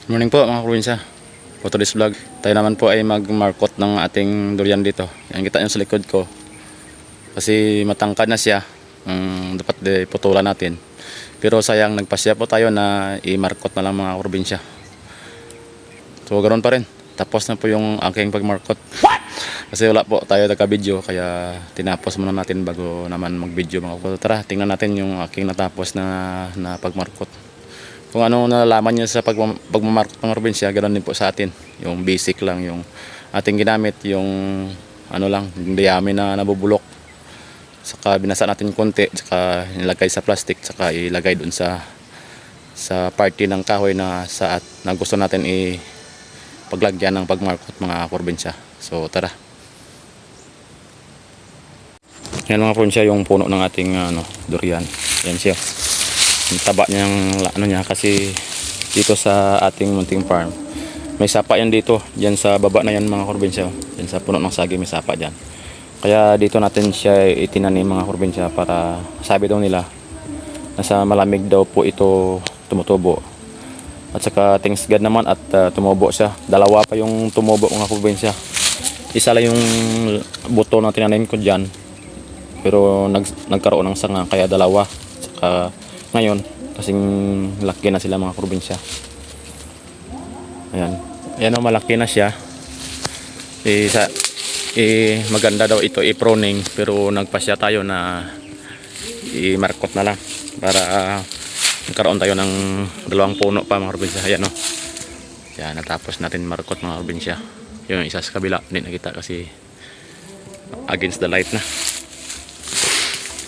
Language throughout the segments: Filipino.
Morning po mga probinsya. For today's vlog, tayo naman po ay mag-markot ng ating durian dito. Yan, kita nyo sa likod ko. Kasi matangkad na siya. Dapat putulan natin. Pero sayang, nagpasya po tayo na i-markot na lang mga probinsya. So ganoon pa rin. Tapos na po yung aking pag-markot. Kasi wala po tayo nagka-video, kaya tinapos muna natin bago naman mag-video mga probinsya. Tara, tingnan natin yung aking natapos na pag-markot. Kung ano nalalaman nyo sa pagmamarkot ng probinsya, ganoon din po sa atin. Yung basic lang, yung ating ginamit, yung ano lang, yung dayami na nabubulok. Saka binasa natin konti, saka nilagay sa plastic, saka ilagay dun sa party ng kahoy na gusto natin paglagyan ng pagmarkot mga probinsya. So tara. Yan mga probinsya, yung puno ng ating durian. Yan siya. Yung taba niya kasi dito sa ating munting farm may sapa yan dito, dyan sa baba na yan mga probinsya, dyan sa puno ng sagi may sapa dyan, kaya dito natin siya itinanim mga probinsya para sabi daw nila nasa malamig daw po ito tumutubo, at saka thanks God naman at tumubo siya. Dalawa pa yung tumubo mga probinsya, isa lang yung buto na tinanim ko dyan pero nagkaroon ng sanga, kaya dalawa. Saka ngayon, kasing laki na sila mga probinsya. Ayan. Ayan o, malaki na siya. Maganda daw ito i-pruning, pero nagpasya tayo na i-markot na lang para magkaroon tayo ng dalawang puno pa mga probinsya. Ayan o. Ayan, natapos natin markot mga probinsya. Yung isa sa kabila, hindi nakita kasi against the light na.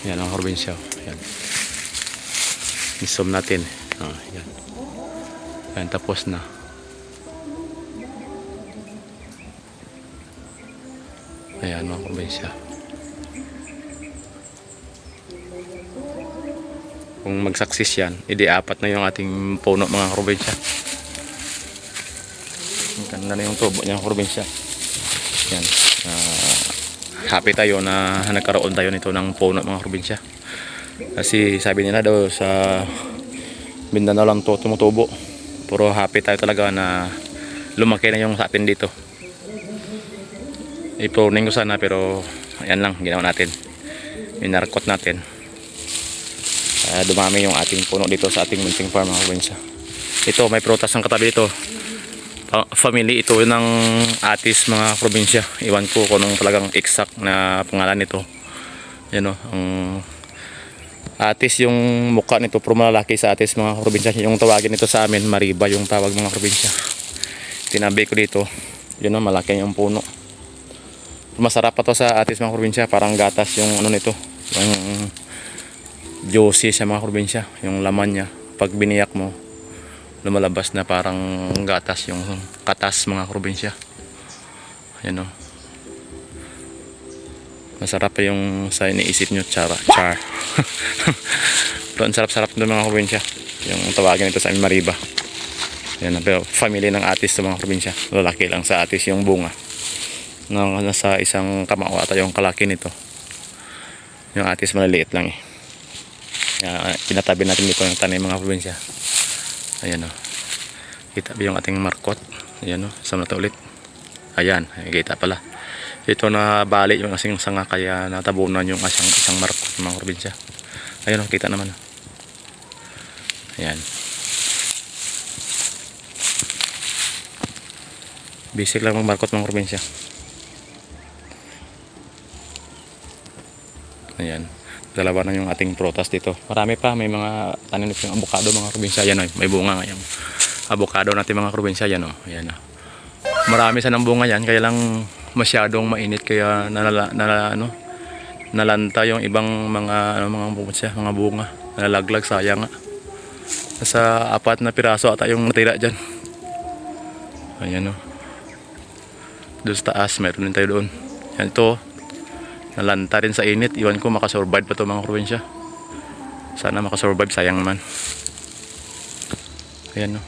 Ayan mga probinsya. Ayan. I-zoom natin. Yan. Yan, tapos na. Ayan mga probinsya. Kung mag-success yan, apat na yung ating puno mga probinsya. Ganda na yung tubo niya mga probinsya. Yan. Happy tayo na nagkaroon tayo nito ng puno mga probinsya. Kasi sabi nila daw sa Mindanao lang to tumutubo. Puro happy tayo talaga na lumaki na yung sa atin dito. I-pruning ko sana pero ayan lang, ginawa natin. Minarkot natin. Dumami yung ating puno dito sa ating munting farm mga probinsya. Ito, may prutas ng katabi dito. Family ito ng atis mga probinsya. Iwan ko kung anong talagang exact na pangalan nito. Yan o, atis yung mukha nito, pero malalaki sa atis mga probinsya. Yung tawagin nito sa amin, mariba yung tawag mga probinsya. Tinabi ko dito, yun o, malaki yung puno. Masarap pa to sa atis mga probinsya, parang gatas yung ano nito, yung juicy sa mga probinsya, yung laman niya. Pag biniyak mo, lumalabas na parang gatas yung katas mga probinsya. Yan o. Masarap pa yung sa iniisip nyo, char. Pero ang sarap-sarap ng mga probinsya. Yung tawagin ito sa amin, mariba. Yan, pero family ng atis sa mga probinsya. Lalaki lang sa atis yung bunga. Nasa isang kamao ata yung kalaki nito. Yung atis maliliit lang eh. Pinatabi natin dito yung tanim mga probinsya. Ayan o. Kita ba yung ating markot? Ayan o, sama na ulit. Ayan, kita pala. Ito na bali yung asing sanga, kaya natabunan yung isang markot ng mga probinsya. Ayun, kita naman. Ayan. Basic lang mag-markot ng probinsya. Ayan. Dalawa na yung ating prutas dito. Marami pa, may mga tanim yung avocado mga probinsya. Ayan o, may bunga nga yung avocado natin mga probinsya. Ayan o, ayan o. Marami sa ng bunga yan, kaya lang masyadong mainit, kaya nalanta yung ibang mga mga bunga, nalalaglag, sayang nga. Nasa 4 na piraso ata yung natira dyan. Ayan o. Doon sa taas, meron din tayo doon. Yan, ito nalanta rin sa init. Iwan ko makasurvive pa ito mga probinsya. Sana makasurvive, sayang naman. Ayan o.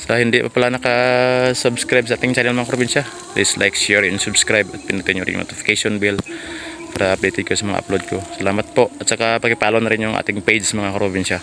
Sa hindi pa pala naka-subscribe sa ating channel mga probinsya, please like, share, and subscribe at pinutin nyo rin yung notification bell para updated ko sa mga upload ko. Salamat po. At saka paki-follow na rin yung ating page mga karobinsya.